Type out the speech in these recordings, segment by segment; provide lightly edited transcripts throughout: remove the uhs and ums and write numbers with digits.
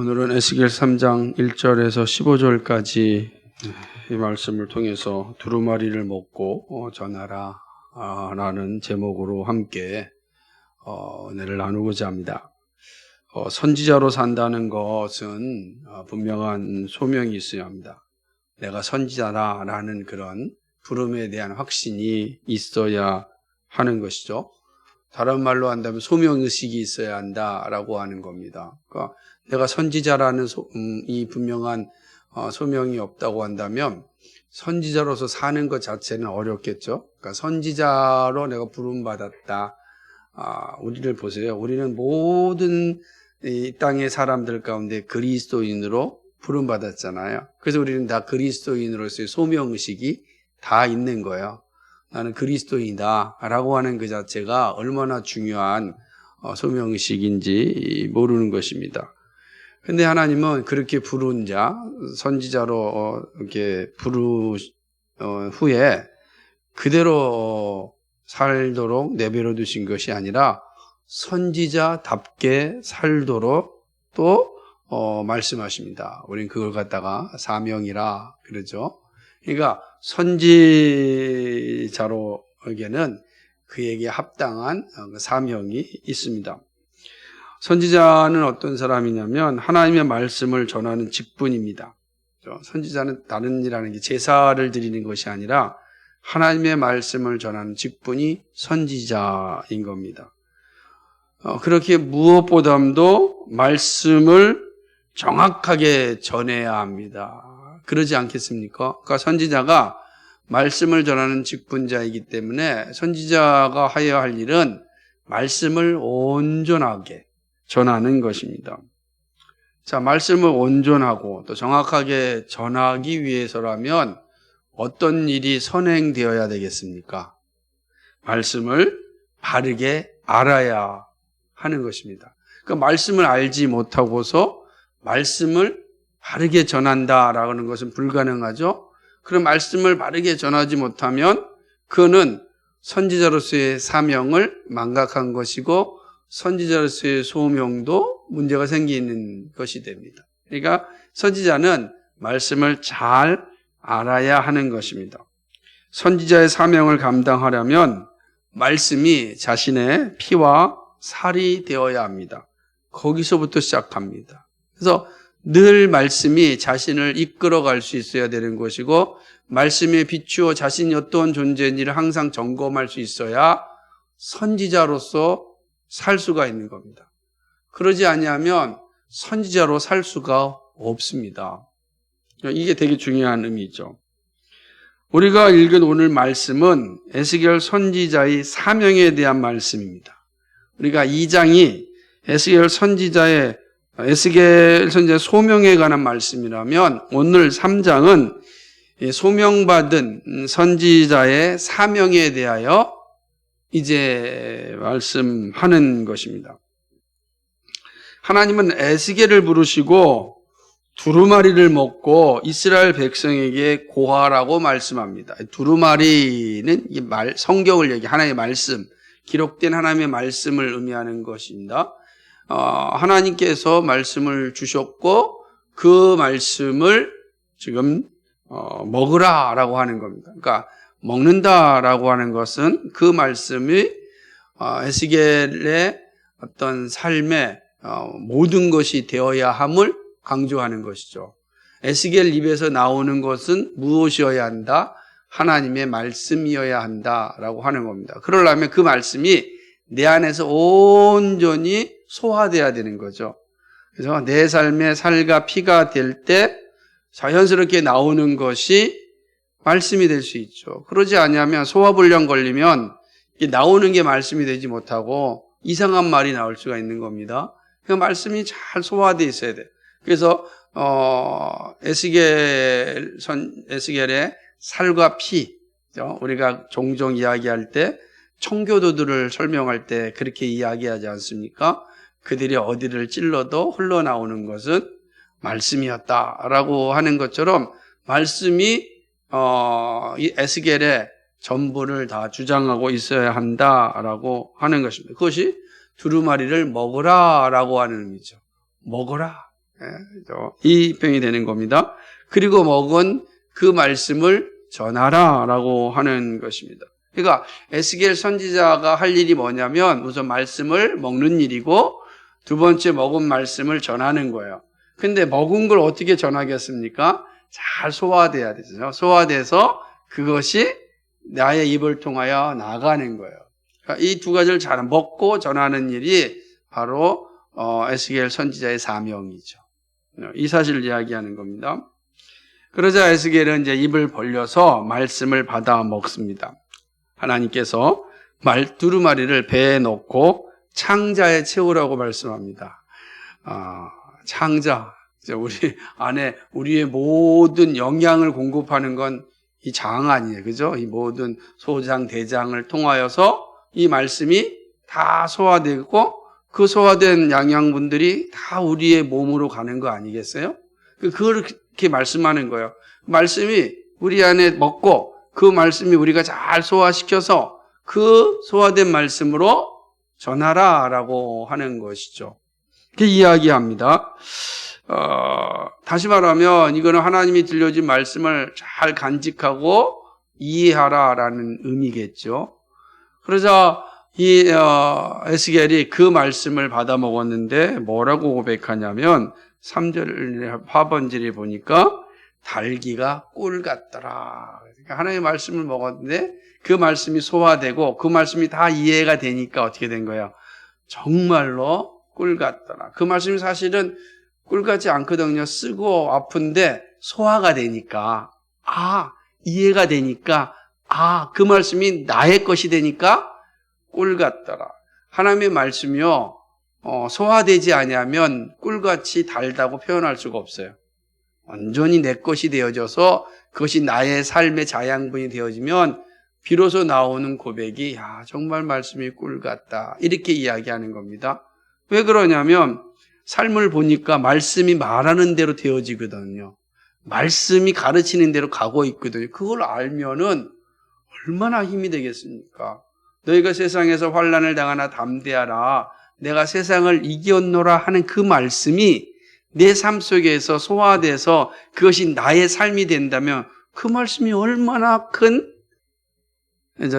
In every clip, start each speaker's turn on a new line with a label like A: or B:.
A: 오늘은 에스겔 3장 1절에서 15절까지 이 말씀을 통해서 두루마리를 먹고 전하라 라는 제목으로 함께 은혜를 나누고자 합니다. 선지자로 산다는 것은 분명한 소명이 있어야 합니다. 내가 선지자다 라는 그런 부름에 대한 확신이 있어야 하는 것이죠. 다른 말로 한다면 소명의식이 있어야 한다라고 하는 겁니다. 그러니까 내가 선지자라는 이 분명한 소명이 없다고 한다면 선지자로서 사는 것 자체는 어렵겠죠. 그러니까 선지자로 내가 부름받았다. 우리를 보세요. 우리는 모든 이 땅의 사람들 가운데 그리스도인으로 부름받았잖아요. 그래서 우리는 다 그리스도인으로서의 소명의식이 다 있는 거예요. 나는 그리스도인이다 라고 하는 그 자체가 얼마나 중요한 소명의식인지 모르는 것입니다. 근데 하나님은 그렇게 부른 자, 선지자로 이렇게 후에 그대로 살도록 내버려 두신 것이 아니라 선지자답게 살도록 또 말씀하십니다. 우리는 그걸 갖다가 사명이라 그러죠. 그러니까 선지자로에게는 그에게 합당한 사명이 있습니다. 선지자는 어떤 사람이냐면 하나님의 말씀을 전하는 직분입니다. 선지자는 다른 일하는 게 제사를 드리는 것이 아니라 하나님의 말씀을 전하는 직분이 선지자인 겁니다. 그렇게 무엇보다도 말씀을 정확하게 전해야 합니다. 그러지 않겠습니까? 그러니까 선지자가 말씀을 전하는 직분자이기 때문에 선지자가 하여야 할 일은 말씀을 온전하게 전하는 것입니다. 자, 말씀을 온전하고 또 정확하게 전하기 위해서라면 어떤 일이 선행되어야 되겠습니까? 말씀을 바르게 알아야 하는 것입니다. 그러니까 말씀을 알지 못하고서 말씀을 바르게 전한다라는 것은 불가능하죠. 그런 말씀을 바르게 전하지 못하면 그는 선지자로서의 사명을 망각한 것이고 선지자로서의 소명도 문제가 생기는 것이 됩니다. 그러니까 선지자는 말씀을 잘 알아야 하는 것입니다. 선지자의 사명을 감당하려면 말씀이 자신의 피와 살이 되어야 합니다. 거기서부터 시작합니다. 그래서 늘 말씀이 자신을 이끌어갈 수 있어야 되는 것이고 말씀에 비추어 자신이 어떤 존재인지를 항상 점검할 수 있어야 선지자로서 살 수가 있는 겁니다. 그러지 아니하면 선지자로 살 수가 없습니다. 이게 되게 중요한 의미죠. 우리가 읽은 오늘 말씀은 에스겔 선지자의 사명에 대한 말씀입니다. 우리가 2장이 에스겔 선지자의 소명에 관한 말씀이라면 오늘 3장은 소명받은 선지자의 사명에 대하여 이제 말씀하는 것입니다. 하나님은 에스겔을 부르시고 두루마리를 먹고 이스라엘 백성에게 고하라고 말씀합니다. 두루마리는 성경을 하나님의 말씀, 기록된 하나님의 말씀을 의미하는 것입니다. 하나님께서 말씀을 주셨고 그 말씀을 지금 먹으라라고 하는 겁니다. 그러니까 먹는다라고 하는 것은 그 말씀이 에스겔의 어떤 삶의 모든 것이 되어야 함을 강조하는 것이죠. 에스겔 입에서 나오는 것은 무엇이어야 한다? 하나님의 말씀이어야 한다라고 하는 겁니다. 그러려면 그 말씀이 내 안에서 온전히 소화돼야 되는 거죠. 그래서 내 삶의 살과 피가 될 때 자연스럽게 나오는 것이 말씀이 될 수 있죠. 그러지 않으면 소화불량 걸리면 나오는 게 말씀이 되지 못하고 이상한 말이 나올 수가 있는 겁니다. 그러니까 말씀이 잘 소화되어 있어야 돼요. 그래서 에스겔의 살과 피, 우리가 종종 이야기할 때 청교도들을 설명할 때 그렇게 이야기하지 않습니까? 그들이 어디를 찔러도 흘러나오는 것은 말씀이었다라고 하는 것처럼 말씀이 이 에스겔의 전부를 다 주장하고 있어야 한다라고 하는 것입니다. 그것이 두루마리를 먹으라라고 하는 의미죠. 먹어라. 이 병이 되는 겁니다. 그리고 먹은 그 말씀을 전하라라고 하는 것입니다. 그러니까 에스겔 선지자가 할 일이 뭐냐면 우선 말씀을 먹는 일이고 두 번째 먹은 말씀을 전하는 거예요. 근데 먹은 걸 어떻게 전하겠습니까? 잘 소화돼야 되죠. 소화돼서 그것이 나의 입을 통하여 나가는 거예요. 그러니까 이 두 가지를 잘 먹고 전하는 일이 바로 에스겔 선지자의 사명이죠. 이 사실을 이야기하는 겁니다. 그러자 에스겔은 이제 입을 벌려서 말씀을 받아 먹습니다. 하나님께서 두루마리를 배에 넣고 창자에 채우라고 말씀합니다. 창자, 우리 안에 우리의 모든 영양을 공급하는 건 이 장 아니에요, 그죠? 이 모든 소장, 대장을 통하여서 이 말씀이 다 소화되고 그 소화된 영양분들이 다 우리의 몸으로 가는 거 아니겠어요? 그렇게 말씀하는 거예요. 말씀이 우리 안에 먹고 그 말씀이 우리가 잘 소화시켜서 그 소화된 말씀으로 전하라라고 하는 것이죠. 이렇게 이야기합니다. 다시 말하면 이거는 하나님이 들려준 말씀을 잘 간직하고 이해하라라는 의미겠죠. 그러자 이 에스겔이 그 말씀을 받아 먹었는데 뭐라고 고백하냐면 3절 하반절에 보니까 달기가 꿀 같더라. 그러니까 하나님의 말씀을 먹었는데 그 말씀이 소화되고 그 말씀이 다 이해가 되니까 어떻게 된 거예요? 정말로 꿀 같더라. 그 말씀이 사실은 꿀 같지 않거든요. 쓰고 아픈데 소화가 되니까 이해가 되니까 그 말씀이 나의 것이 되니까 꿀 같더라. 하나님의 말씀이요 소화되지 아니하면 꿀같이 달다고 표현할 수가 없어요. 완전히 내 것이 되어져서 그것이 나의 삶의 자양분이 되어지면 비로소 나오는 고백이 정말 말씀이 꿀 같다 이렇게 이야기하는 겁니다. 왜 그러냐면 삶을 보니까 말씀이 말하는 대로 되어지거든요. 말씀이 가르치는 대로 가고 있거든요. 그걸 알면은 얼마나 힘이 되겠습니까? 너희가 세상에서 환난을 당하나 담대하라. 내가 세상을 이겼노라 하는 그 말씀이 내 삶 속에서 소화돼서 그것이 나의 삶이 된다면 그 말씀이 얼마나 큰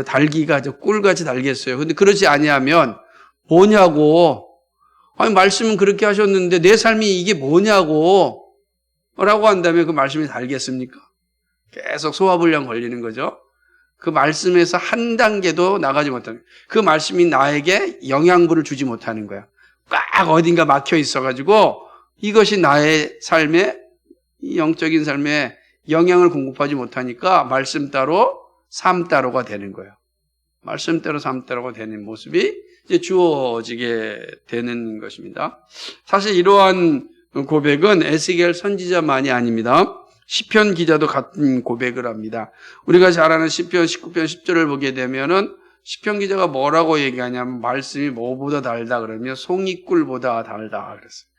A: 달기가 꿀같이 달겠어요. 근데 그렇지 아니하면 뭐냐고. 말씀은 그렇게 하셨는데 내 삶이 이게 뭐냐고 라고 한다면 그 말씀이 달겠습니까? 계속 소화불량 걸리는 거죠. 그 말씀에서 한 단계도 나가지 못하는 거예요. 그 말씀이 나에게 영양분을 주지 못하는 거야. 꽉 어딘가 막혀 있어가지고 이것이 나의 삶에 영적인 삶에 영향을 공급하지 못하니까 말씀 따로 삶 따로가 되는 거예요. 말씀 따로 삶 따로가 되는 모습이 이제 주어지게 되는 것입니다. 사실 이러한 고백은 에스겔 선지자만이 아닙니다. 시편 기자도 같은 고백을 합니다. 우리가 잘 아는 시편 19편 10절을 보게 되면은 시편 기자가 뭐라고 얘기하냐면 말씀이 뭐보다 달다 그러면 송이꿀보다 달다 그랬어요.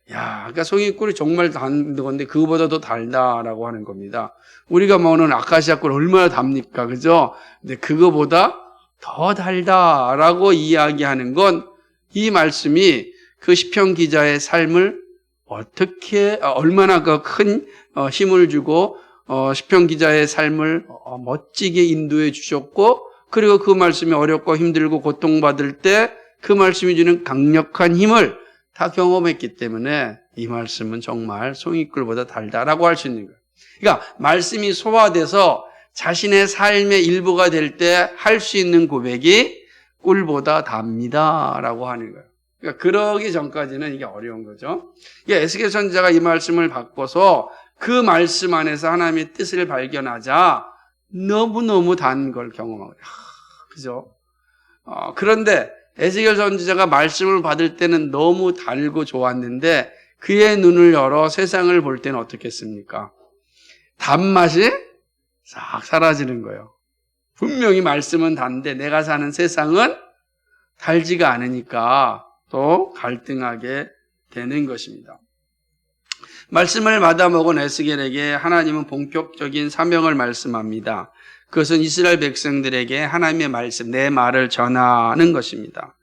A: 그러니까 송이꿀이 정말 단 건데 그거보다 더 달다라고 하는 겁니다. 우리가 먹는 아카시아 꿀 얼마나 답니까? 그죠? 근데 그거보다 더 달다라고 이야기하는 건 이 말씀이 그 시편 기자의 삶을 어떻게 얼마나 큰 힘을 주고 시편 기자의 삶을 멋지게 인도해 주셨고 그리고 그 말씀이 어렵고 힘들고 고통받을 때 그 말씀이 주는 강력한 힘을 다 경험했기 때문에 이 말씀은 정말 송이꿀보다 달다라고 할 수 있는 거예요. 그러니까 말씀이 소화돼서 자신의 삶의 일부가 될 때 할 수 있는 고백이 꿀보다 답니다라고 하는 거예요. 그러니까 그러기 전까지는 이게 어려운 거죠. 그러니까 에스겔 선지자가 이 말씀을 받고서 그 말씀 안에서 하나님의 뜻을 발견하자 너무너무 단 걸 경험하고 그죠? 그런데 에스겔 선지자가 말씀을 받을 때는 너무 달고 좋았는데 그의 눈을 열어 세상을 볼 때는 어떻겠습니까? 단맛이 싹 사라지는 거예요. 분명히 말씀은 단데 내가 사는 세상은 달지가 않으니까 또 갈등하게 되는 것입니다. 말씀을 받아먹은 에스겔에게 하나님은 본격적인 사명을 말씀합니다. 그것은 이스라엘 백성들에게 하나님의 말씀, 내 말을 전하는 것입니다.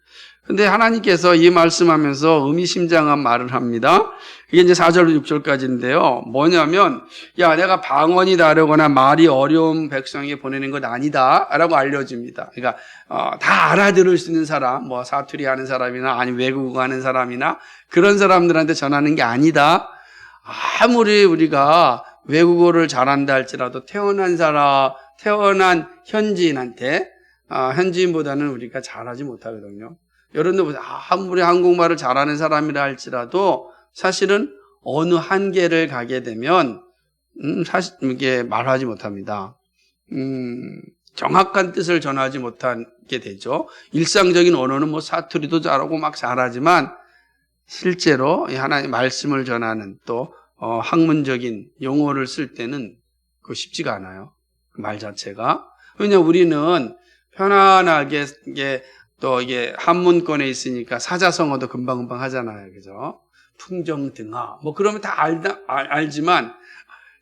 A: 근데 하나님께서 이 말씀하면서 의미심장한 말을 합니다. 이게 이제 4절 6절까지인데요. 뭐냐면, 야, 내가 방언이 다르거나 말이 어려운 백성에게 보내는 건 아니다 라고 알려줍니다. 그러니까 다 알아들을 수 있는 사람, 뭐 사투리 하는 사람이나 아니면 외국어 하는 사람이나 그런 사람들한테 전하는 게 아니다. 아무리 우리가 외국어를 잘한다 할지라도 태어난 현지인한테 현지인보다는 우리가 잘하지 못하거든요. 여러분들 아무리 한국말을 잘하는 사람이라 할지라도 사실은 어느 한계를 가게 되면 사실 이게 말하지 못합니다. 정확한 뜻을 전하지 못하게 되죠. 일상적인 언어는 뭐 사투리도 잘하고 막 잘하지만 실제로 하나님의 말씀을 전하는 또 학문적인 용어를 쓸 때는 그거 쉽지가 않아요. 말 자체가. 왜냐하면 우리는 편안하게 또 이게 한문권에 있으니까 사자성어도 금방금방 하잖아요. 그죠? 풍정등하. 뭐 그러면 다 알지만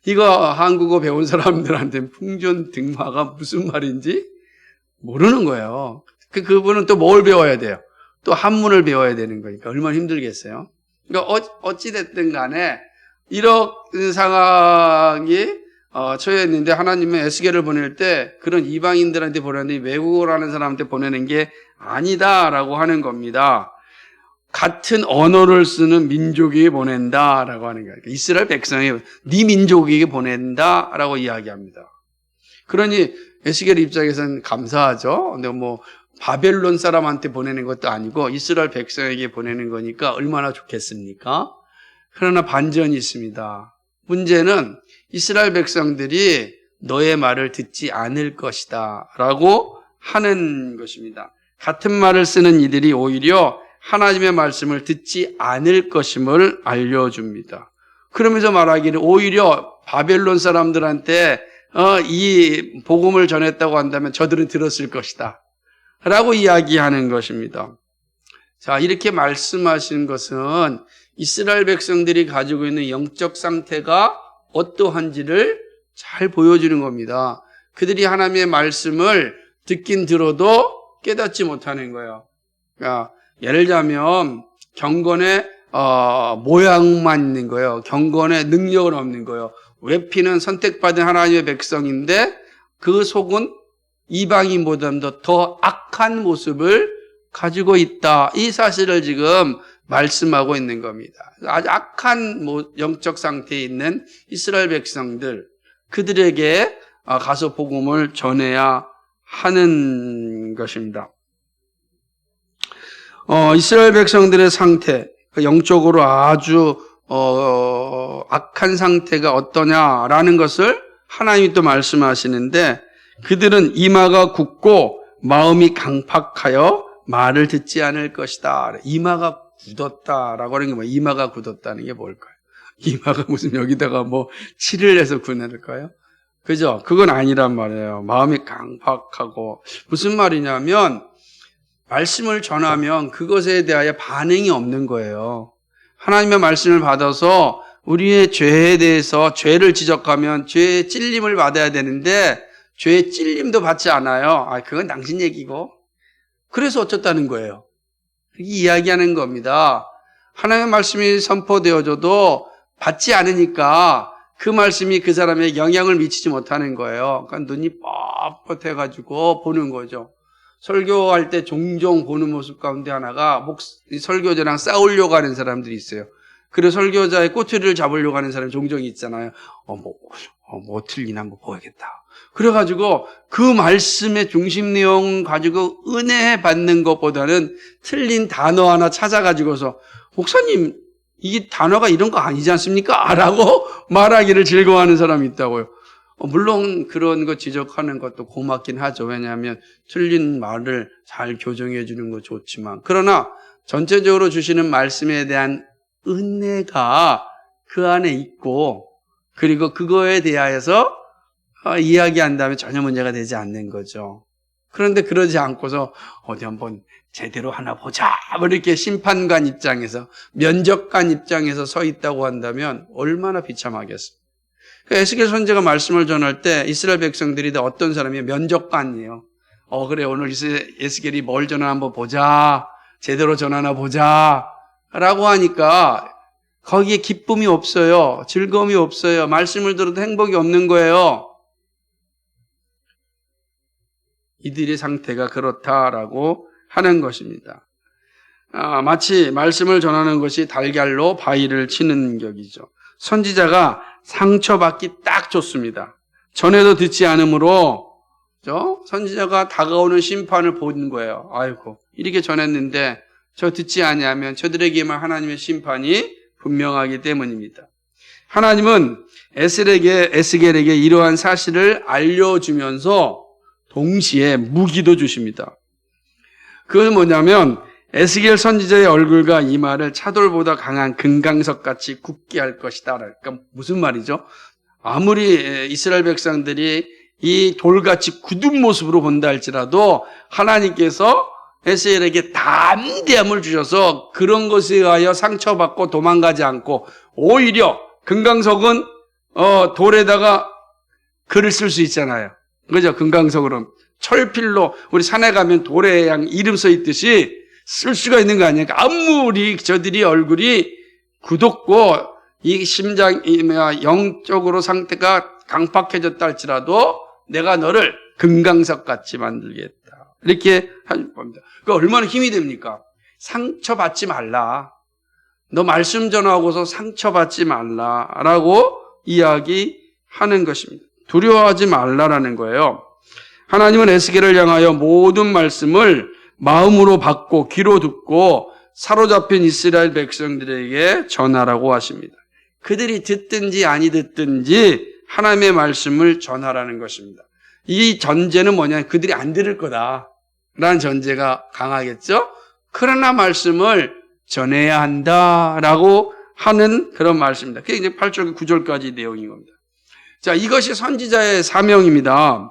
A: 이거 한국어 배운 사람들한테는 풍정등화가 무슨 말인지 모르는 거예요. 그분은 또 뭘 배워야 돼요? 또 한문을 배워야 되는 거니까 얼마나 힘들겠어요? 그러니까 어찌됐든 간에 이런 상황이 처했는데 하나님은 에스겔을 보낼 때 그런 이방인들한테 보내는데 외국어라는 사람한테 보내는 게 아니다라고 하는 겁니다. 같은 언어를 쓰는 민족에게 보낸다라고 하는 거예요. 이스라엘 백성이 네 민족에게 보낸다라고 이야기합니다. 그러니 에스겔 입장에서는 감사하죠. 근데 뭐 바벨론 사람한테 보내는 것도 아니고 이스라엘 백성에게 보내는 거니까 얼마나 좋겠습니까? 그러나 반전이 있습니다. 문제는 이스라엘 백성들이 너의 말을 듣지 않을 것이다 라고 하는 것입니다. 같은 말을 쓰는 이들이 오히려 하나님의 말씀을 듣지 않을 것임을 알려줍니다. 그러면서 말하기를 오히려 바벨론 사람들한테 이 복음을 전했다고 한다면 저들은 들었을 것이다 라고 이야기하는 것입니다. 자, 이렇게 말씀하시는 것은 이스라엘 백성들이 가지고 있는 영적 상태가 어떠한지를 잘 보여주는 겁니다. 그들이 하나님의 말씀을 듣긴 들어도 깨닫지 못하는 거예요. 그러니까 예를 들자면 경건의 모양만 있는 거예요. 경건의 능력은 없는 거예요. 외피는 선택받은 하나님의 백성인데 그 속은 이방인보다도 더 악한 모습을 가지고 있다. 이 사실을 지금 말씀하고 있는 겁니다. 아주 악한 영적 상태에 있는 이스라엘 백성들, 그들에게 가서 복음을 전해야 하는 것입니다. 이스라엘 백성들의 상태, 영적으로 아주 악한 상태가 어떠냐라는 것을 하나님이 또 말씀하시는데, 그들은 이마가 굳고 마음이 강팍하여 말을 듣지 않을 것이다. 이마가 굳었다라고 하는 게 뭐예요? 이마가 굳었다는 게 뭘까요? 이마가 무슨 여기다가 뭐 칠을 해서 굳을까요? 그죠? 그건 아니란 말이에요. 마음이 강팍하고. 무슨 말이냐면 말씀을 전하면 그것에 대하여 반응이 없는 거예요. 하나님의 말씀을 받아서 우리의 죄에 대해서 죄를 지적하면 죄의 찔림을 받아야 되는데 죄의 찔림도 받지 않아요. 그건 당신 얘기고. 그래서 어쩌다는 거예요. 이야기하는 겁니다. 하나님의 말씀이 선포되어져도 받지 않으니까 그 말씀이 그 사람에게 영향을 미치지 못하는 거예요. 그러니까 눈이 뻣뻣해가지고 보는 거죠. 설교할 때 종종 보는 모습 가운데 하나가 설교자랑 싸우려고 하는 사람들이 있어요. 그래서 설교자의 꼬투리를 잡으려고 하는 사람이 종종 있잖아요. 뭐 틀리나 한번 보야겠다. 그래가지고 그 말씀의 중심 내용 가지고 은혜 받는 것보다는 틀린 단어 하나 찾아가지고서 목사님 이게 단어가 이런 거 아니지 않습니까? 라고 말하기를 즐거워하는 사람이 있다고요. 물론 그런 거 지적하는 것도 고맙긴 하죠. 왜냐하면 틀린 말을 잘 교정해 주는 거 좋지만, 그러나 전체적으로 주시는 말씀에 대한 은혜가 그 안에 있고, 그리고 그거에 대하여서 이야기한다면 전혀 문제가 되지 않는 거죠. 그런데 그러지 않고서 어디 한번 제대로 하나 보자, 이렇게 심판관 입장에서, 면접관 입장에서 서 있다고 한다면 얼마나 비참하겠습니까? 에스겔 선지자가 말씀을 전할 때 이스라엘 백성들이 다 어떤 사람이에요? 면접관이에요. 그래, 오늘 에스겔이 뭘 전하나 한번 보자. 제대로 전하나 보자 라고 하니까 거기에 기쁨이 없어요. 즐거움이 없어요. 말씀을 들어도 행복이 없는 거예요. 이들의 상태가 그렇다라고 하는 것입니다. 마치 말씀을 전하는 것이 달걀로 바위를 치는 격이죠. 선지자가 상처받기 딱 좋습니다. 전에도 듣지 않으므로 선지자가 다가오는 심판을 본 거예요. 아이고, 이렇게 전했는데 저 듣지 아니하면 저들에게만 하나님의 심판이 분명하기 때문입니다. 하나님은 에스겔에게 이러한 사실을 알려주면서 동시에 무기도 주십니다. 그건 뭐냐면 에스겔 선지자의 얼굴과 이마를 차돌보다 강한 금강석같이 굳게 할 것이다. 그러니까 무슨 말이죠? 아무리 이스라엘 백성들이 이 돌같이 굳은 모습으로 본다 할지라도 하나님께서 에스겔에게 담대함을 주셔서 그런 것에 의하여 상처받고 도망가지 않고 오히려 금강석은 돌에다가 글을 쓸 수 있잖아요. 그죠? 금강석으로 철필로 우리 산에 가면 돌에 그냥 이름 써 있듯이 쓸 수가 있는 거 아니에요? 아무리 저들이 얼굴이 굳었고 이 영적으로 상태가 강팍해졌다 할지라도 내가 너를 금강석 같이 만들겠다. 이렇게 하는 겁니다. 그러니까 얼마나 힘이 됩니까? 상처받지 말라. 너 말씀 전하고서 상처받지 말라라고 이야기하는 것입니다. 두려워하지 말라라는 거예요. 하나님은 에스겔을 향하여 모든 말씀을 마음으로 받고 귀로 듣고 사로잡힌 이스라엘 백성들에게 전하라고 하십니다. 그들이 듣든지 아니 듣든지 하나님의 말씀을 전하라는 것입니다. 이 전제는 뭐냐? 그들이 안 들을 거다라는 전제가 강하겠죠? 그러나 말씀을 전해야 한다라고 하는 그런 말씀입니다. 그게 이제 8절 9절까지 내용인 겁니다. 자, 이것이 선지자의 사명입니다.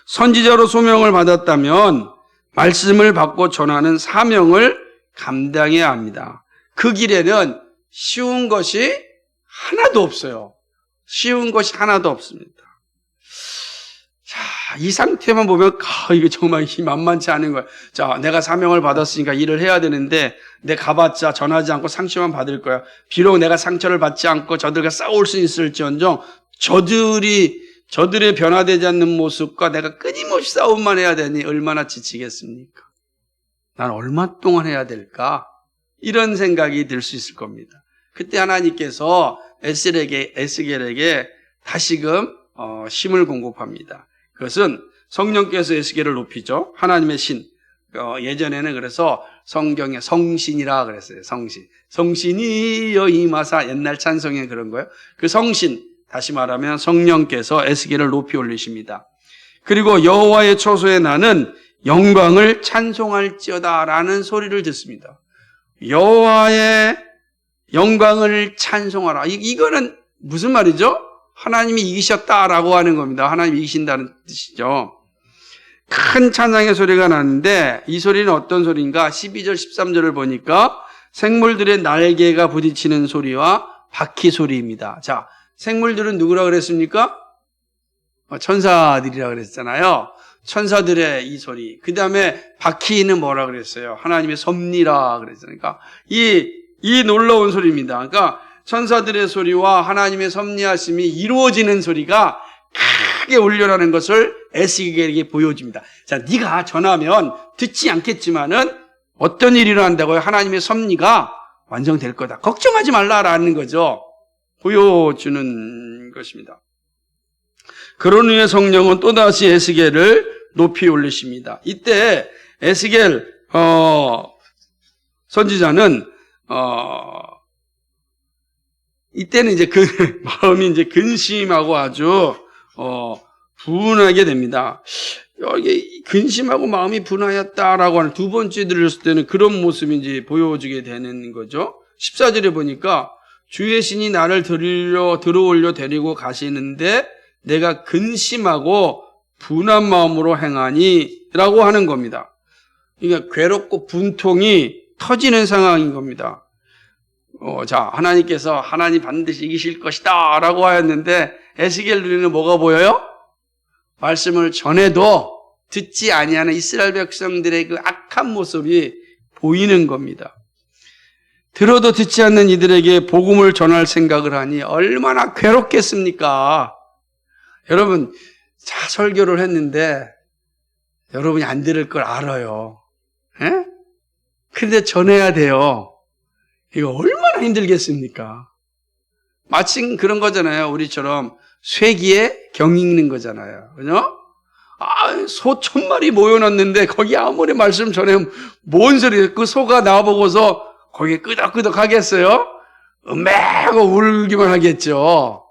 A: 선지자로 소명을 받았다면 말씀을 받고 전하는 사명을 감당해야 합니다. 그 길에는 쉬운 것이 하나도 없어요. 쉬운 것이 하나도 없습니다. 자, 이 상태만 보면 이게 정말 만만치 않은 거예요. 자, 내가 사명을 받았으니까 일을 해야 되는데 내 가봤자 전하지 않고 상처만 받을 거야. 비록 내가 상처를 받지 않고 저들과 싸울 수 있을지언정 저들의 변화되지 않는 모습과 내가 끊임없이 싸움만 해야 되니 얼마나 지치겠습니까? 난 얼마 동안 해야 될까? 이런 생각이 들 수 있을 겁니다. 그때 하나님께서 에스겔에게 다시금 힘을 공급합니다. 그것은 성령께서 에스겔을 높이죠. 하나님의 신. 예전에는 그래서 성경에 성신이라 그랬어요. 성신. 성신이여 임하사 옛날 찬송에 그런 거예요. 그 성신. 다시 말하면 성령께서 에스겔을 높이 올리십니다. 그리고 여호와의 처소에 나는 영광을 찬송할지어다라는 소리를 듣습니다. 여호와의 영광을 찬송하라. 이거는 무슨 말이죠? 하나님이 이기셨다라고 하는 겁니다. 하나님이 이기신다는 뜻이죠. 큰 찬양의 소리가 나는데 이 소리는 어떤 소리인가? 12절 13절을 보니까 생물들의 날개가 부딪히는 소리와 바퀴 소리입니다. 자, 생물들은 누구라 그랬습니까? 천사들이라 그랬잖아요. 천사들의 이 소리. 그 다음에 바퀴는 뭐라 그랬어요? 하나님의 섭리라 그랬잖아요. 그러니까 이 놀라운 소리입니다. 그러니까 천사들의 소리와 하나님의 섭리하심이 이루어지는 소리가 크게 울려라는 것을 에스겔에게 보여줍니다. 자, 네가 전하면 듣지 않겠지만은 어떤 일이 일어난다고요? 하나님의 섭리가 완성될 거다. 걱정하지 말라라는 거죠. 보여주는 것입니다. 그런 후에 성령은 또다시 에스겔을 높이 올리십니다. 이때 에스겔 선지자는 이때는 이제 그 마음이 이제 근심하고 아주 분하게 됩니다. 이게 근심하고 마음이 분하였다라고 하는 두 번째 들었을 때는 그런 모습이 이제 보여지게 되는 거죠. 14절에 보니까 주의 신이 나를 들어올려 데리고 가시는데 내가 근심하고 분한 마음으로 행하니 라고 하는 겁니다. 그러니까 괴롭고 분통이 터지는 상황인 겁니다. 자, 하나님께서 하나님 반드시 이기실 것이다 라고 하였는데 에스겔 눈에는 뭐가 보여요? 말씀을 전해도 듣지 아니하는 이스라엘 백성들의 그 악한 모습이 보이는 겁니다. 들어도 듣지 않는 이들에게 복음을 전할 생각을 하니 얼마나 괴롭겠습니까? 여러분, 자, 설교를 했는데 여러분이 안 들을 걸 알아요. 예? 그런데 전해야 돼요. 이거 얼마나 힘들겠습니까? 마침 그런 거잖아요. 우리처럼 쇠기에 경 읽는 거잖아요. 그죠? 소 1000마리 모여놨는데 거기 아무리 말씀 전하면 뭔 소리예요? 그 소가 나보고서 거기에 끄덕끄덕 하겠어요? 매고 울기만 하겠죠.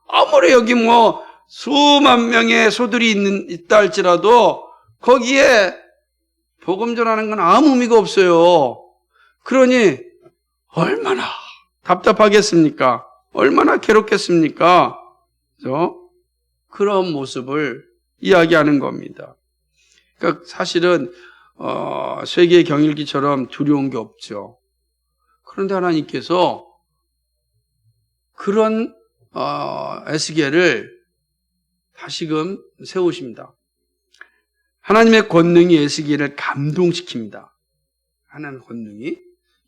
A: 아무리 여기 뭐 수만 명의 소들이 있다 할지라도 거기에 복음 전하는 건 아무 의미가 없어요. 그러니 얼마나 답답하겠습니까? 얼마나 괴롭겠습니까? 그렇죠? 그런 모습을 이야기하는 겁니다. 그러니까 사실은 세계의 경일기처럼 두려운 게 없죠. 그런데 하나님께서 그런 에스겔을 다시금 세우십니다. 하나님의 권능이 에스겔을 감동시킵니다. 하나님의 권능이.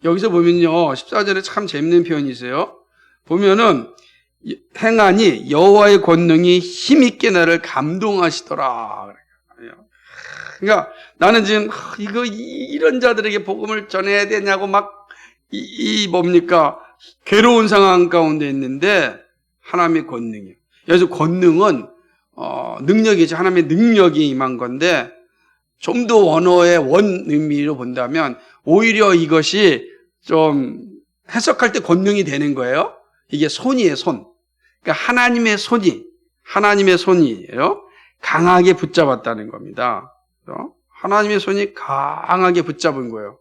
A: 여기서 보면요, 14절에 참 재밌는 표현이 있어요. 보면은 행하니 여호와의 권능이 힘있게 나를 감동하시더라. 그러니까 나는 지금 이런 자들에게 복음을 전해야 되냐고 막 뭡니까? 괴로운 상황 가운데 있는데 하나님의 권능이에요. 그래서 권능은 능력이죠. 하나님의 능력이 임한 건데 좀 더 원어의 원 의미로 본다면 오히려 이것이 좀 해석할 때 권능이 되는 거예요. 이게 손이에요, 손. 그러니까 하나님의 손이에요. 강하게 붙잡았다는 겁니다. 하나님의 손이 강하게 붙잡은 거예요.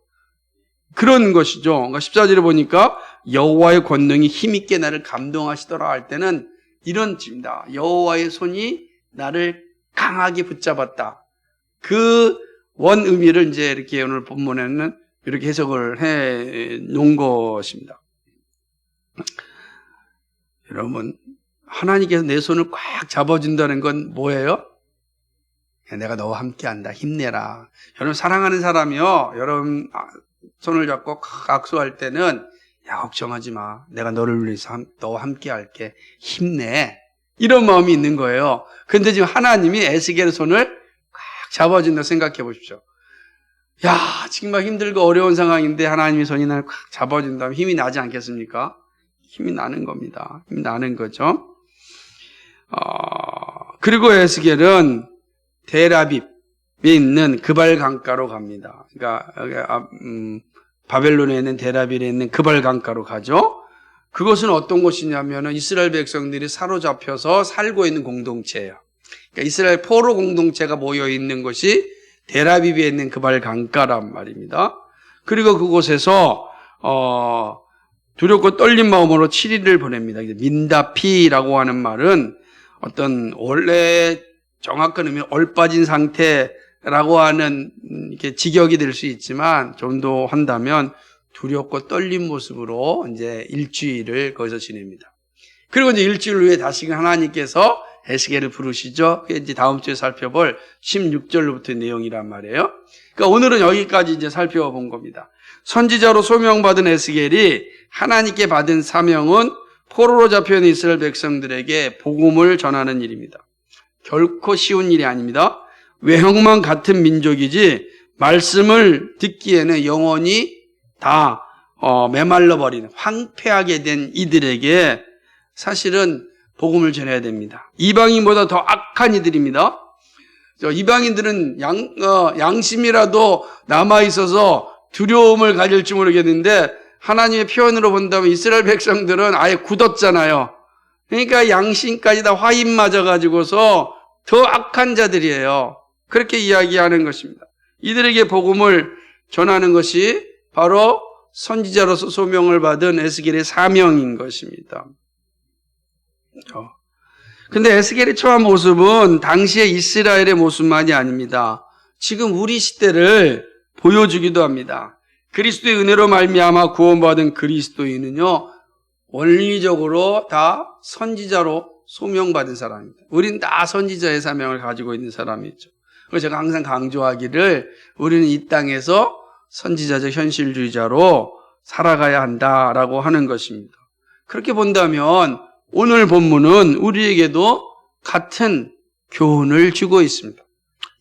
A: 그런 것이죠. 그러니까 14절에 보니까 여호와의 권능이 힘있게 나를 감동하시더라 할 때는 이런 뜻입니다. 여호와의 손이 나를 강하게 붙잡았다. 그 원 의미를 이제 이렇게 오늘 본문에는 이렇게 해석을 해 놓은 것입니다. 여러분, 하나님께서 내 손을 꽉 잡아준다는 건 뭐예요? 내가 너와 함께한다. 힘내라. 여러분, 사랑하는 사람이요, 여러분 손을 잡고 악수할 때는 야, 걱정하지 마. 내가 너를 위해서 너와 함께할게. 힘내. 이런 마음이 있는 거예요. 그런데 지금 하나님이 에스겔의 손을 꽉 잡아준다고 생각해 보십시오. 야, 지금 막 힘들고 어려운 상황인데 하나님의 손이 나를 꽉 잡아준다면 힘이 나지 않겠습니까? 힘이 나는 겁니다. 힘이 나는 거죠. 그리고 에스겔은 데라빕에 있는 그발 강가로 갑니다. 그러니까 바벨론에 있는 데라빕에 있는 그발 강가로 가죠. 그것은 어떤 곳이냐면은 이스라엘 백성들이 사로잡혀서 살고 있는 공동체예요. 그러니까 이스라엘 포로 공동체가 모여 있는 곳이 데라빕에 있는 그발 강가란 말입니다. 그리고 그곳에서 두렵고 떨린 마음으로 7일을 보냅니다. 민다피라고 하는 말은 어떤 원래 정확한 의미는 얼빠진 상태라고 하는 이렇게 직역이 될 수 있지만 좀 더 한다면 두렵고 떨린 모습으로 이제 일주일을 거기서 지냅니다. 그리고 이제 일주일 후에 다시금 하나님께서 에스겔을 부르시죠. 그게 이제 다음 주에 살펴볼 16절로부터의 내용이란 말이에요. 그러니까 오늘은 여기까지 이제 살펴본 겁니다. 선지자로 소명받은 에스겔이 하나님께 받은 사명은 포로로 잡혀있는 이스라엘 백성들에게 복음을 전하는 일입니다. 결코 쉬운 일이 아닙니다. 외형만 같은 민족이지 말씀을 듣기에는 영혼이 다 메말라버린 황폐하게 된 이들에게 사실은 복음을 전해야 됩니다. 이방인보다 더 악한 이들입니다. 이방인들은 양심이라도 남아있어서 두려움을 가질지 모르겠는데 하나님의 표현으로 본다면 이스라엘 백성들은 아예 굳었잖아요. 그러니까 양심까지 다 화인 맞아가지고서 더 악한 자들이에요. 그렇게 이야기하는 것입니다. 이들에게 복음을 전하는 것이 바로 선지자로서 소명을 받은 에스겔의 사명인 것입니다. 근데 에스겔의 처한 모습은 당시의 이스라엘의 모습만이 아닙니다. 지금 우리 시대를 보여주기도 합니다. 그리스도의 은혜로 말미암아 구원받은 그리스도인은요, 원리적으로 다 선지자로 소명받은 사람입니다. 우리는 다 선지자의 사명을 가지고 있는 사람이죠. 그래서 제가 항상 강조하기를 우리는 이 땅에서 선지자적 현실주의자로 살아가야 한다라고 하는 것입니다. 그렇게 본다면 오늘 본문은 우리에게도 같은 교훈을 주고 있습니다.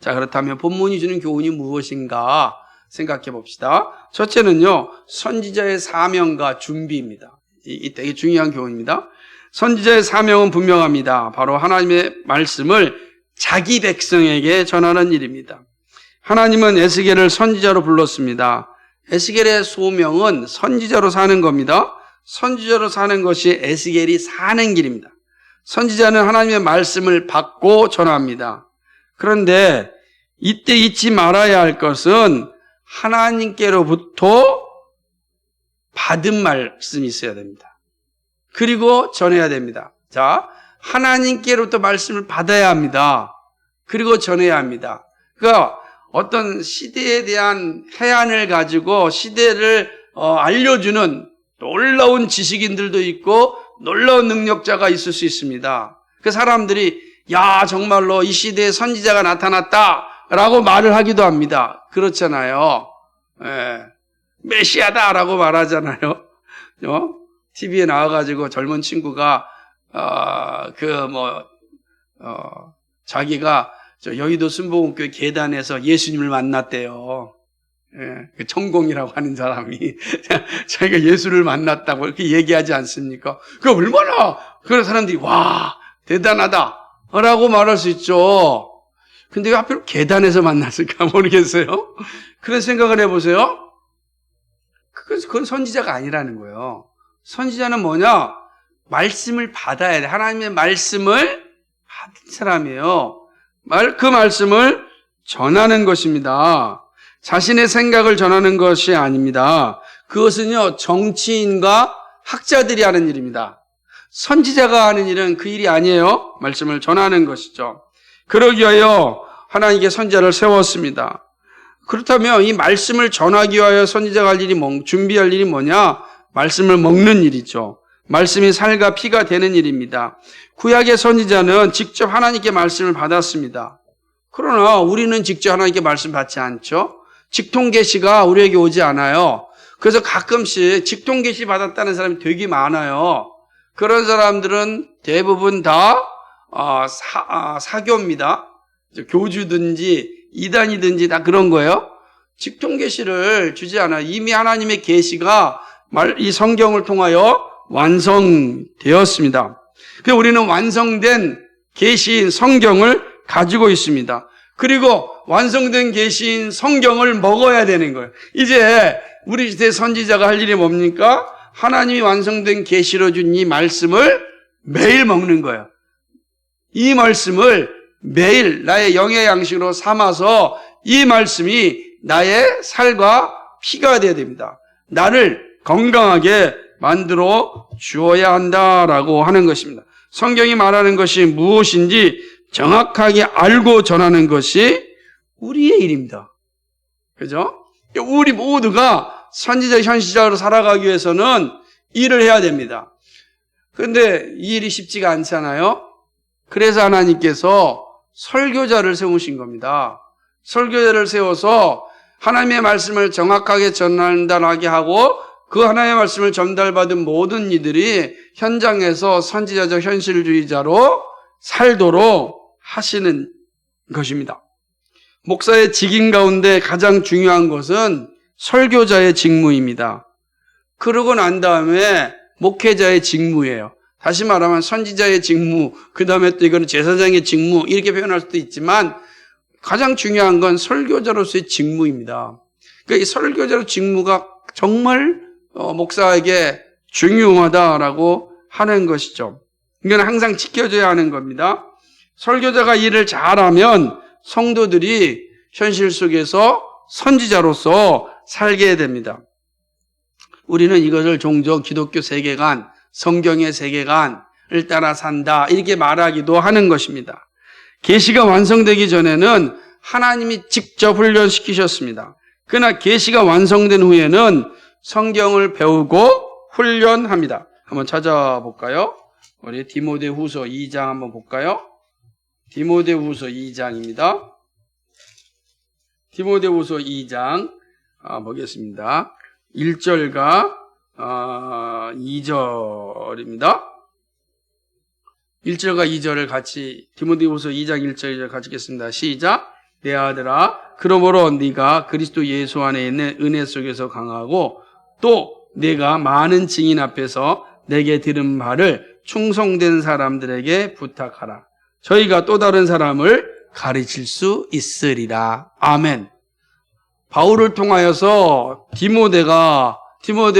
A: 자, 그렇다면 본문이 주는 교훈이 무엇인가 생각해 봅시다. 첫째는요, 선지자의 사명과 준비입니다. 이 되게 중요한 교훈입니다. 선지자의 사명은 분명합니다. 바로 하나님의 말씀을 자기 백성에게 전하는 일입니다. 하나님은 에스겔을 선지자로 불렀습니다. 에스겔의 소명은 선지자로 사는 겁니다. 선지자로 사는 것이 에스겔이 사는 길입니다. 선지자는 하나님의 말씀을 받고 전합니다. 그런데 이때 잊지 말아야 할 것은 하나님께로부터 받은 말씀이 있어야 됩니다. 그리고 전해야 됩니다. 자, 하나님께로부터 말씀을 받아야 합니다. 그리고 전해야 합니다. 그러니까 어떤 시대에 대한 해안을 가지고 시대를 알려주는 놀라운 지식인들도 있고 놀라운 능력자가 있을 수 있습니다. 그 사람들이 야, 정말로 이 시대에 선지자가 나타났다라고 말을 하기도 합니다. 그렇잖아요. 메시아다라고 말하잖아요. TV에 나와가지고 젊은 친구가 자기가 여의도 순복음교회 계단에서 예수님을 만났대요. 그 천공이라고 하는 사람이 자기가 예수를 만났다고 이렇게 얘기하지 않습니까? 그 얼마나 그런 사람들이 와 대단하다라고 말할 수 있죠. 근데 왜 하필 계단에서 만났을까 모르겠어요. 그런 생각을 해보세요. 그건 선지자가 아니라는 거예요. 선지자는 뭐냐? 말씀을 받아야 돼. 하나님의 말씀을 받은 사람이에요. 그 말씀을 전하는 것입니다. 자신의 생각을 전하는 것이 아닙니다. 그것은요, 정치인과 학자들이 하는 일입니다. 선지자가 하는 일은 그 일이 아니에요. 말씀을 전하는 것이죠. 그러기 위하여 하나님께 선지자를 세웠습니다. 그렇다면 이 말씀을 전하기 위하여 선지자가 할 일이 준비할 일이 뭐냐? 말씀을 먹는 일이죠. 말씀이 살과 피가 되는 일입니다. 구약의 선지자는 직접 하나님께 말씀을 받았습니다. 그러나 우리는 직접 하나님께 말씀 받지 않죠. 직통계시가 우리에게 오지 않아요. 그래서 가끔씩 직통계시 받았다는 사람이 되게 많아요. 그런 사람들은 대부분 다 사교입니다. 교주든지 이단이든지 다 그런 거예요. 직통계시를 주지 않아요. 이미 하나님의 계시가 이 성경을 통하여 완성되었습니다. 그래서 우리는 완성된 계시인 성경을 가지고 있습니다. 그리고 완성된 계시인 성경을 먹어야 되는 거예요. 이제 우리 시대 선지자가 할 일이 뭡니까? 하나님이 완성된 계시로 준 이 말씀을 매일 먹는 거예요. 이 말씀을 매일 나의 영의 양식으로 삼아서 이 말씀이 나의 살과 피가 되어야 됩니다. 나를 건강하게 만들어 주어야 한다라고 하는 것입니다. 성경이 말하는 것이 무엇인지 정확하게 알고 전하는 것이 우리의 일입니다. 그죠? 우리 모두가 선지자, 현시자로 살아가기 위해서는 일을 해야 됩니다. 그런데 이 일이 쉽지가 않잖아요. 그래서 하나님께서 설교자를 세우신 겁니다. 설교자를 세워서 하나님의 말씀을 정확하게 전달하게 하고 그 하나님의 말씀을 전달받은 모든 이들이 현장에서 선지자적 현실주의자로 살도록 하시는 것입니다. 목사의 직임 가운데 가장 중요한 것은 설교자의 직무입니다. 그러고 난 다음에 목회자의 직무예요. 다시 말하면 선지자의 직무, 그 다음에 또 이거는 제사장의 직무 이렇게 표현할 수도 있지만 가장 중요한 건 설교자로서의 직무입니다. 그러니까 이 설교자의 직무가 정말 목사에게 중요하다라고 하는 것이죠. 이건 항상 지켜줘야 하는 겁니다. 설교자가 일을 잘하면 성도들이 현실 속에서 선지자로서 살게 됩니다. 우리는 이것을 종종 기독교 세계관, 성경의 세계관을 따라 산다 이렇게 말하기도 하는 것입니다. 계시가 완성되기 전에는 하나님이 직접 훈련시키셨습니다. 그러나 계시가 완성된 후에는 성경을 배우고 훈련합니다. 한번 찾아볼까요? 우리 디모데후서 2장 한번 볼까요? 디모데후서 2장입니다. 디모데후서 2장 보겠습니다. 1절과 2절입니다. 1절과 2절을 같이 디모데후서 2장 1절 2절 같이 읽겠습니다. 시작. 내 아들아, 그러므로 네가 그리스도 예수 안에 있는 은혜 속에서 강하고 또 내가 많은 증인 앞에서 내게 들은 바를 충성된 사람들에게 부탁하라. 저희가 또 다른 사람을 가르칠 수 있으리라. 아멘. 바울을 통하여서 디모데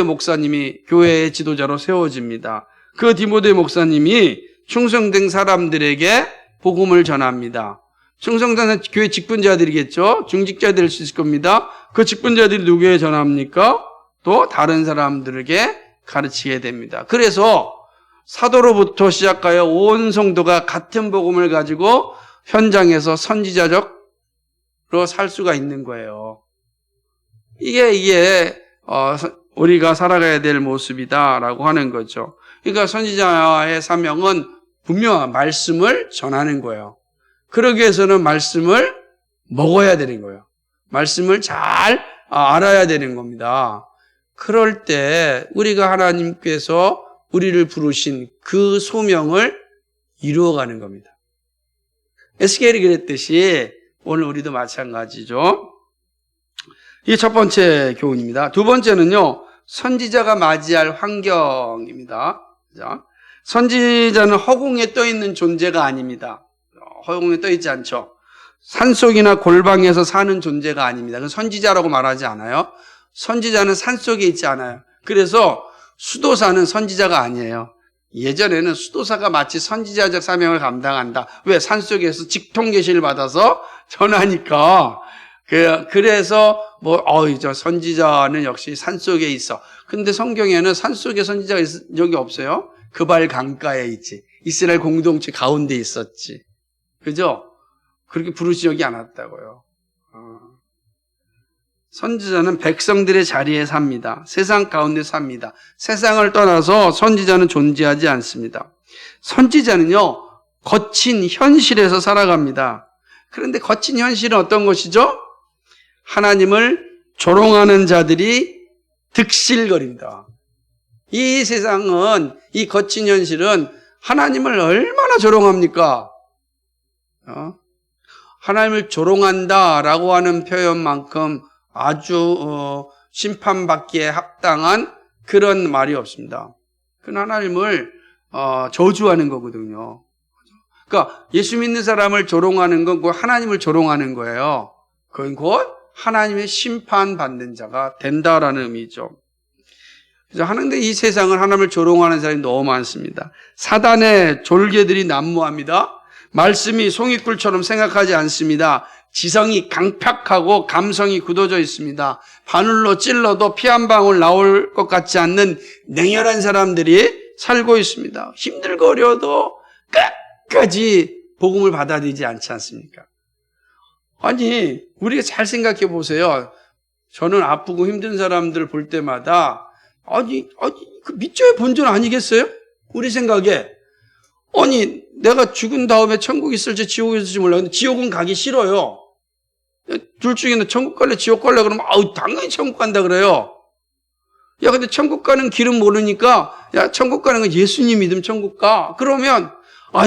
A: 목사님이 교회의 지도자로 세워집니다. 그 디모데 목사님이 충성된 사람들에게 복음을 전합니다. 충성된 교회 직분자들이겠죠. 중직자들 수 있을 겁니다. 그 직분자들이 누구에게 전합니까? 또 다른 사람들에게 가르치게 됩니다. 그래서 사도로부터 시작하여 온 성도가 같은 복음을 가지고 현장에서 선지자적으로 살 수가 있는 거예요. 이게 우리가 살아가야 될 모습이다라고 하는 거죠. 그러니까 선지자의 사명은 분명한 말씀을 전하는 거예요. 그러기 위해서는 말씀을 먹어야 되는 거예요. 말씀을 잘 알아야 되는 겁니다. 그럴 때 우리가 하나님께서 우리를 부르신 그 소명을 이루어가는 겁니다. 에스겔이 그랬듯이 오늘 우리도 마찬가지죠. 이게 첫 번째 교훈입니다. 두 번째는요, 선지자가 맞이할 환경입니다. 선지자는 허공에 떠 있는 존재가 아닙니다. 허공에 떠 있지 않죠. 산속이나 골방에서 사는 존재가 아닙니다. 그건 선지자라고 말하지 않아요. 선지자는 산속에 있지 않아요. 그래서 수도사는 선지자가 아니에요. 예전에는 수도사가 마치 선지자적 사명을 감당한다. 왜? 산속에서 직통 계시를 받아서 전하니까. 그래서 저 선지자는 역시 산속에 있어. 근데 성경에는 산속에 선지자가 여기 없어요. 그발 강가에 있지. 이스라엘 공동체 가운데 있었지. 그죠? 그렇게 부르시 여기 않았다고요. 선지자는 백성들의 자리에 삽니다. 세상 가운데 삽니다. 세상을 떠나서 선지자는 존재하지 않습니다. 선지자는요, 거친 현실에서 살아갑니다. 그런데 거친 현실은 어떤 것이죠? 하나님을 조롱하는 자들이 득실거립니다. 이 세상은, 이 거친 현실은 하나님을 얼마나 조롱합니까? 하나님을 조롱한다라고 하는 표현만큼 아주 심판받기에 합당한 그런 말이 없습니다. 그건 하나님을 저주하는 거거든요. 그러니까 예수 믿는 사람을 조롱하는 건 곧 하나님을 조롱하는 거예요. 그건 곧 하나님의 심판받는 자가 된다라는 의미죠. 그래서 하는데 이 세상은 하나님을 조롱하는 사람이 너무 많습니다. 사단의 졸개들이 난무합니다. 말씀이 송이꿀처럼 생각하지 않습니다. 지성이 강팍하고 감성이 굳어져 있습니다. 바늘로 찔러도 피 한 방울 나올 것 같지 않는 냉혈한 사람들이 살고 있습니다. 힘들거려도 끝까지 복음을 받아들이지 않지 않습니까? 아니, 우리가 잘 생각해 보세요. 저는 아프고 힘든 사람들 볼 때마다 그 밑져야 본전 아니겠어요? 우리 생각에. 아니, 내가 죽은 다음에 천국 있을지 지옥 있을지 몰라. 근데 지옥은 가기 싫어요. 둘 중에는 천국 갈래 지옥 갈래 그러면 당연히 천국 간다 그래요. 야, 근데 천국 가는 길은 모르니까 야, 천국 가는 건 예수님 믿으면 천국 가. 그러면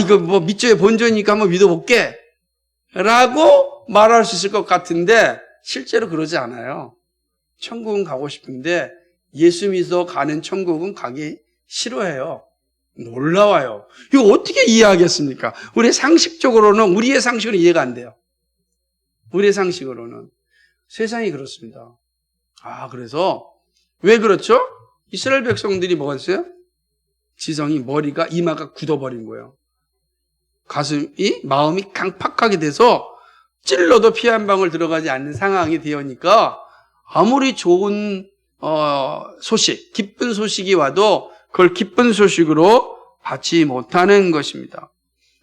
A: 이거 밑져야 본전이니까 한번 믿어볼게 라고 말할 수 있을 것 같은데 실제로 그러지 않아요. 천국은 가고 싶은데 예수 믿어 가는 천국은 가기 싫어해요. 놀라워요. 이거 어떻게 이해하겠습니까? 우리의 상식적으로는, 우리의 상식으로는 이해가 안 돼요. 우리의 상식으로는. 세상이 그렇습니다. 그래서 왜 그렇죠? 이스라엘 백성들이 뭐가 있어요? 지성이, 머리가, 이마가 굳어버린 거예요. 마음이 강팍하게 돼서 찔러도 피 한 방울 들어가지 않는 상황이 되니까 아무리 좋은 소식, 기쁜 소식이 와도 그걸 기쁜 소식으로 받지 못하는 것입니다.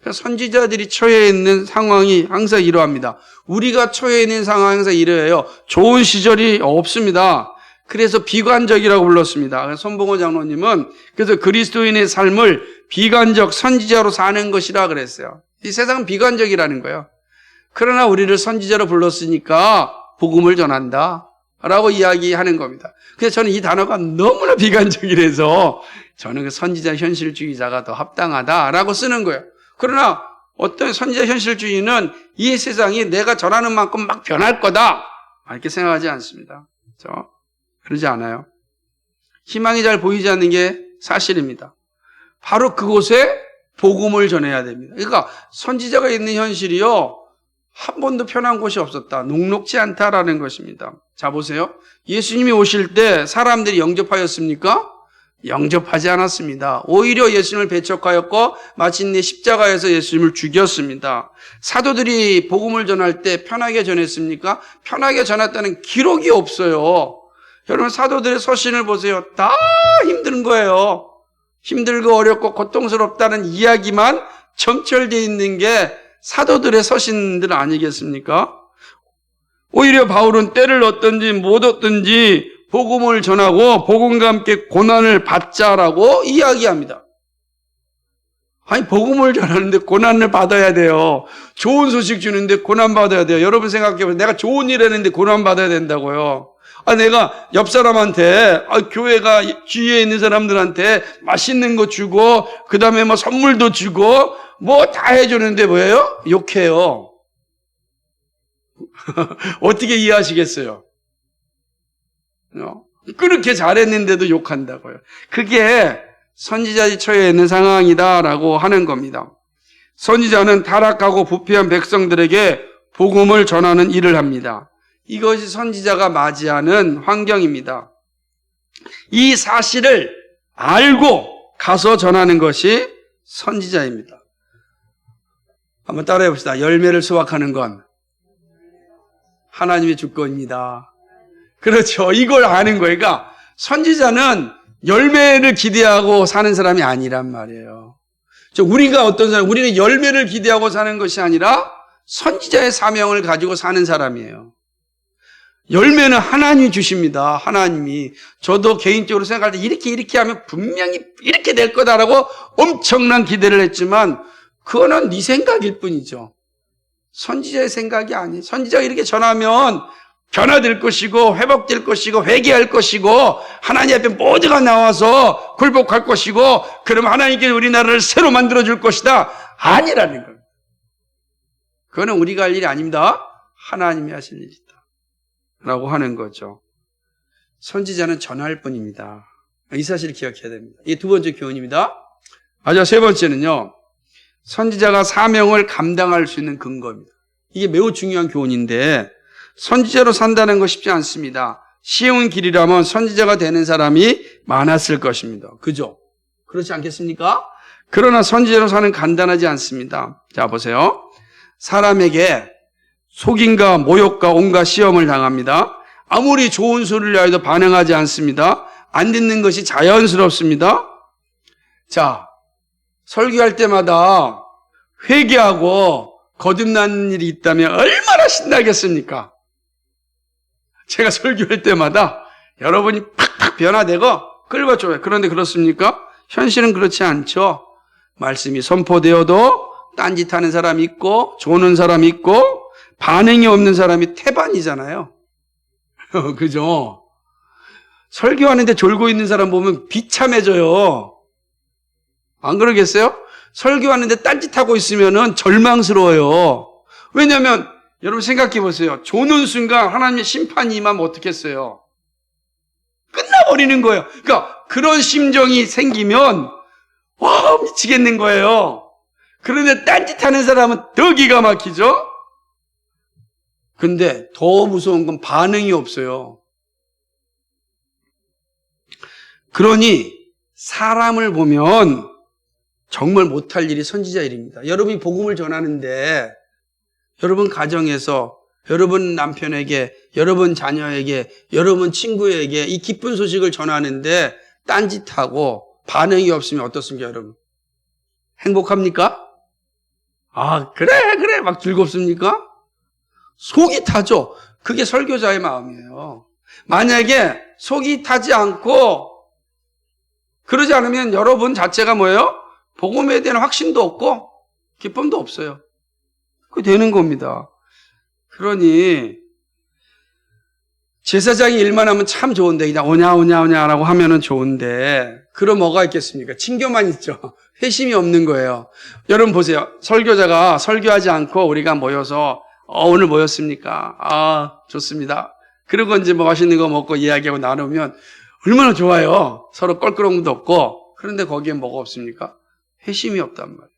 A: 그래서 선지자들이 처해 있는 상황이 항상 이러합니다. 우리가 처해 있는 상황이 항상 이래요. 좋은 시절이 없습니다. 그래서 비관적이라고 불렀습니다. 손봉호 장로님은 그래서 그리스도인의 삶을 비관적 선지자로 사는 것이라 그랬어요. 이 세상은 비관적이라는 거예요. 그러나 우리를 선지자로 불렀으니까 복음을 전한다 라고 이야기하는 겁니다. 그래서 저는 이 단어가 너무나 비관적이라서 저는 그 선지자 현실주의자가 더 합당하다라고 쓰는 거예요. 그러나 어떤 선지자 현실주의는 이 세상이 내가 전하는 만큼 막 변할 거다 이렇게 생각하지 않습니다. 그렇죠? 그러지 않아요. 희망이 잘 보이지 않는 게 사실입니다. 바로 그곳에 복음을 전해야 됩니다. 그러니까 선지자가 있는 현실이요, 한 번도 편한 곳이 없었다. 녹록지 않다라는 것입니다. 자, 보세요. 예수님이 오실 때 사람들이 영접하였습니까? 영접하지 않았습니다. 오히려 예수님을 배척하였고 마침내 십자가에서 예수님을 죽였습니다. 사도들이 복음을 전할 때 편하게 전했습니까? 편하게 전했다는 기록이 없어요. 여러분, 사도들의 서신을 보세요. 다 힘든 거예요. 힘들고 어렵고 고통스럽다는 이야기만 점철되어 있는 게 사도들의 서신들 아니겠습니까? 오히려 바울은 때를 얻든지 못 얻든지 복음을 전하고 복음과 함께 고난을 받자라고 이야기합니다. 아니, 복음을 전하는데 고난을 받아야 돼요. 좋은 소식 주는데 고난 받아야 돼요. 여러분 생각해보세요. 내가 좋은 일 했는데 고난 받아야 된다고요. 내가 옆 사람한테, 교회가 주위에 있는 사람들한테 맛있는 거 주고, 그 다음에 뭐 선물도 주고, 뭐 다 해주는데 뭐예요? 욕해요. 어떻게 이해하시겠어요? 그렇게 잘했는데도 욕한다고요. 그게 선지자의 처해 있는 상황이다라고 하는 겁니다. 선지자는 타락하고 부패한 백성들에게 복음을 전하는 일을 합니다. 이것이 선지자가 맞이하는 환경입니다. 이 사실을 알고 가서 전하는 것이 선지자입니다. 한번 따라해 봅시다. 열매를 수확하는 건 하나님의 주권입니다. 그렇죠. 이걸 아는 거예요. 그러니까 선지자는 열매를 기대하고 사는 사람이 아니란 말이에요. 우리가 어떤 사람, 우리는 열매를 기대하고 사는 것이 아니라 선지자의 사명을 가지고 사는 사람이에요. 열매는 하나님이 주십니다. 하나님이. 저도 개인적으로 생각할 때 이렇게 하면 분명히 이렇게 될 거다라고 엄청난 기대를 했지만 그거는 네 생각일 뿐이죠. 선지자의 생각이 아니에요. 선지자가 이렇게 전하면 변화될 것이고 회복될 것이고 회개할 것이고 하나님 앞에 모두가 나와서 굴복할 것이고 그럼 하나님께 우리나라를 새로 만들어줄 것이다. 아니라는 거예요. 그거는 우리가 할 일이 아닙니다. 하나님이 하실 일이다 라고 하는 거죠. 선지자는 전할 뿐입니다. 이 사실을 기억해야 됩니다. 이게 두 번째 교훈입니다. 세 번째는요, 선지자가 사명을 감당할 수 있는 근거입니다. 이게 매우 중요한 교훈인데 선지자로 산다는 거 쉽지 않습니다. 쉬운 길이라면 선지자가 되는 사람이 많았을 것입니다. 그죠? 그렇지 않겠습니까? 그러나 선지자로 사는 간단하지 않습니다. 자, 보세요. 사람에게 속임과 모욕과 온갖 시험을 당합니다. 아무리 좋은 소리를 하여도 반응하지 않습니다. 안 듣는 것이 자연스럽습니다. 자, 설교할 때마다 회개하고 거듭나는 일이 있다면 얼마나 신나겠습니까? 제가 설교할 때마다 여러분이 팍팍 변화되고 끌어줘요. 그런데 그렇습니까? 현실은 그렇지 않죠. 말씀이 선포되어도 딴짓하는 사람이 있고 조는 사람이 있고 반응이 없는 사람이 태반이잖아요. 그죠? 설교하는데 졸고 있는 사람 보면 비참해져요. 안 그러겠어요? 설교하는데 딴짓하고 있으면 절망스러워요. 왜냐하면 여러분 생각해 보세요. 조는 순간 하나님의 심판이 임하면 어떻겠어요? 끝나버리는 거예요. 그러니까 그런 심정이 생기면 와 미치겠는 거예요. 그런데 딴짓하는 사람은 더 기가 막히죠? 근데 더 무서운 건 반응이 없어요. 그러니 사람을 보면 정말 못할 일이 선지자 일입니다. 여러분이 복음을 전하는데 여러분 가정에서 여러분 남편에게 여러분 자녀에게 여러분 친구에게 이 기쁜 소식을 전하는데 딴짓하고 반응이 없으면 어떻습니까 여러분? 행복합니까? 그래 막 즐겁습니까? 속이 타죠. 그게 설교자의 마음이에요. 만약에 속이 타지 않고 그러지 않으면 여러분 자체가 뭐예요? 복음에 대한 확신도 없고 기쁨도 없어요. 그게 되는 겁니다. 그러니 제사장이 일만 하면 참 좋은데 그냥 오냐라고 하면은 좋은데 그럼 뭐가 있겠습니까? 친교만 있죠. 회심이 없는 거예요. 여러분 보세요. 설교자가 설교하지 않고 우리가 모여서 오늘 모였습니까? 좋습니다. 그리고 이제 뭐 맛있는 거 먹고 이야기하고 나누면 얼마나 좋아요. 서로 껄끄러움도 없고. 그런데 거기에 뭐가 없습니까? 회심이 없단 말이에요.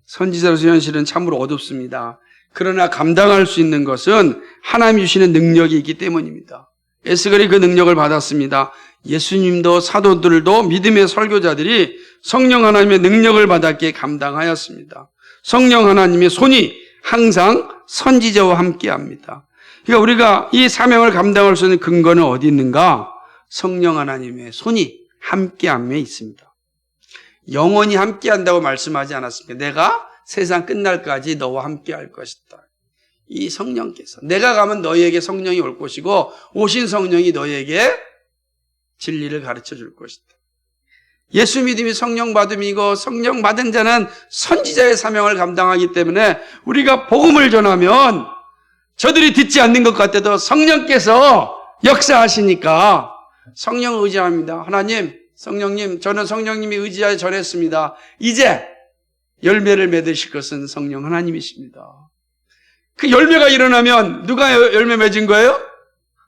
A: 선지자로서 현실은 참으로 어둡습니다. 그러나 감당할 수 있는 것은 하나님이 주시는 능력이 있기 때문입니다. 에스겔이 그 능력을 받았습니다. 예수님도 사도들도 믿음의 설교자들이 성령 하나님의 능력을 받았기에 감당하였습니다. 성령 하나님의 손이 항상 선지자와 함께합니다. 그러니까 우리가 이 사명을 감당할 수 있는 근거는 어디 있는가? 성령 하나님의 손이 함께함에 있습니다. 영원히 함께한다고 말씀하지 않았습니까? 내가 세상 끝날까지 너와 함께할 것이다. 이 성령께서 내가 가면 너희에게 성령이 올 것이고 오신 성령이 너희에게 진리를 가르쳐 줄 것이다. 예수 믿음이 성령 받음이고 성령 받은 자는 선지자의 사명을 감당하기 때문에 우리가 복음을 전하면 저들이 듣지 않는 것 같아도 성령께서 역사하시니까 성령을 의지합니다. 하나님, 성령님, 저는 성령님이 의지하여 전했습니다. 이제 열매를 맺으실 것은 성령 하나님이십니다. 그 열매가 일어나면 누가 열매 맺은 거예요?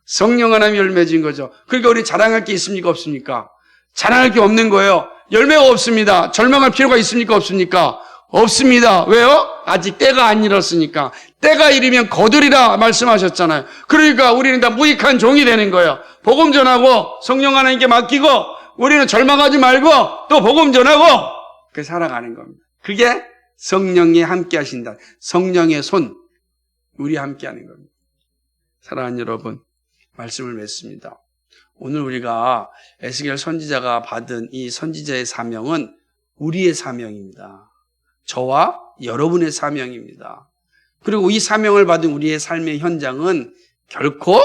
A: 성령 하나님이 열매 맺은 거죠. 그러니까 우리 자랑할 게 있습니까? 없습니까? 자랑할 게 없는 거예요. 열매가 없습니다. 절망할 필요가 있습니까? 없습니까? 없습니다. 왜요? 아직 때가 안 이뤘으니까. 때가 이르면 거두리라 말씀하셨잖아요. 그러니까 우리는 다 무익한 종이 되는 거예요. 복음 전하고 성령 하나님께 맡기고 우리는 절망하지 말고 또 복음 전하고 그 살아가는 겁니다. 그게 성령이 함께 하신다. 성령의 손, 우리 함께 하는 겁니다. 사랑하는 여러분, 말씀을 맺습니다. 오늘 우리가 에스겔 선지자가 받은 이 선지자의 사명은 우리의 사명입니다. 저와 여러분의 사명입니다. 그리고 이 사명을 받은 우리의 삶의 현장은 결코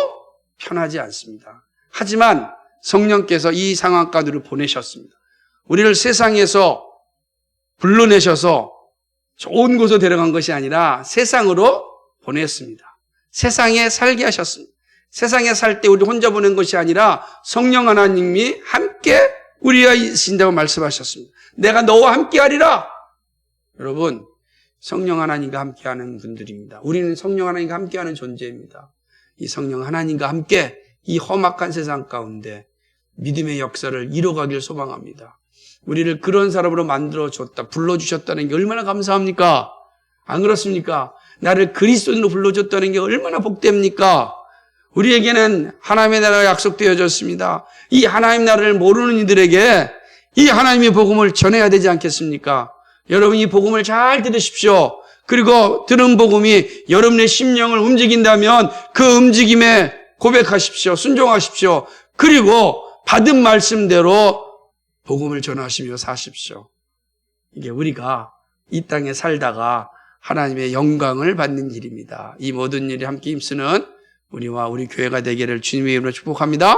A: 편하지 않습니다. 하지만 성령께서 이 상황 가운데로 보내셨습니다. 우리를 세상에서 불러내셔서 좋은 곳으로 데려간 것이 아니라 세상으로 보냈습니다. 세상에 살게 하셨습니다. 세상에 살 때 우리 혼자 보낸 것이 아니라 성령 하나님이 함께 우리와 있으신다고 말씀하셨습니다. 내가 너와 함께 하리라. 여러분, 성령 하나님과 함께하는 분들입니다. 우리는 성령 하나님과 함께하는 존재입니다. 이 성령 하나님과 함께 이 험악한 세상 가운데 믿음의 역사를 이뤄가길 소망합니다. 우리를 그런 사람으로 만들어줬다, 불러주셨다는 게 얼마나 감사합니까? 안 그렇습니까? 나를 그리스도인으로 불러줬다는 게 얼마나 복됩니까? 우리에게는 하나님의 나라가 약속되어졌습니다. 이 하나님 나라를 모르는 이들에게 이 하나님의 복음을 전해야 되지 않겠습니까? 여러분 이 복음을 잘 들으십시오. 그리고 들은 복음이 여러분의 심령을 움직인다면 그 움직임에 고백하십시오. 순종하십시오. 그리고 받은 말씀대로 복음을 전하시며 사십시오. 이게 우리가 이 땅에 살다가 하나님의 영광을 받는 일입니다. 이 모든 일이 함께 힘쓰는 우리와 우리 교회가 되기를 주님의 이름으로 축복합니다.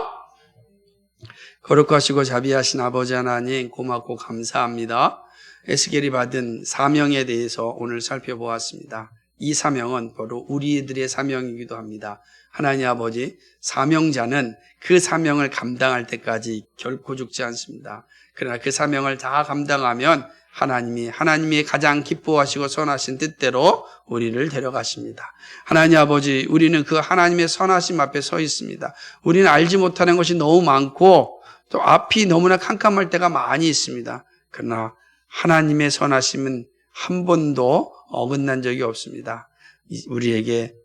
A: 거룩하시고 자비하신 아버지 하나님 고맙고 감사합니다. 에스겔이 받은 사명에 대해서 오늘 살펴보았습니다. 이 사명은 바로 우리들의 사명이기도 합니다. 하나님 아버지, 사명자는 그 사명을 감당할 때까지 결코 죽지 않습니다. 그러나 그 사명을 다 감당하면 하나님이 가장 기뻐하시고 선하신 뜻대로 우리를 데려가십니다. 하나님 아버지, 우리는 그 하나님의 선하심 앞에 서 있습니다. 우리는 알지 못하는 것이 너무 많고 또 앞이 너무나 캄캄할 때가 많이 있습니다. 그러나 하나님의 선하심은 한 번도 어긋난 적이 없습니다.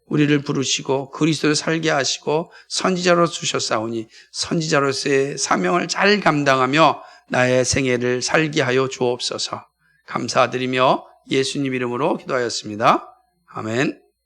A: 우리를 부르시고 그리스도를 살게 하시고 선지자로 주셨사오니 선지자로서의 사명을 잘 감당하며 나의 생애를 살게 하여 주옵소서. 감사드리며 예수님 이름으로 기도하였습니다. 아멘.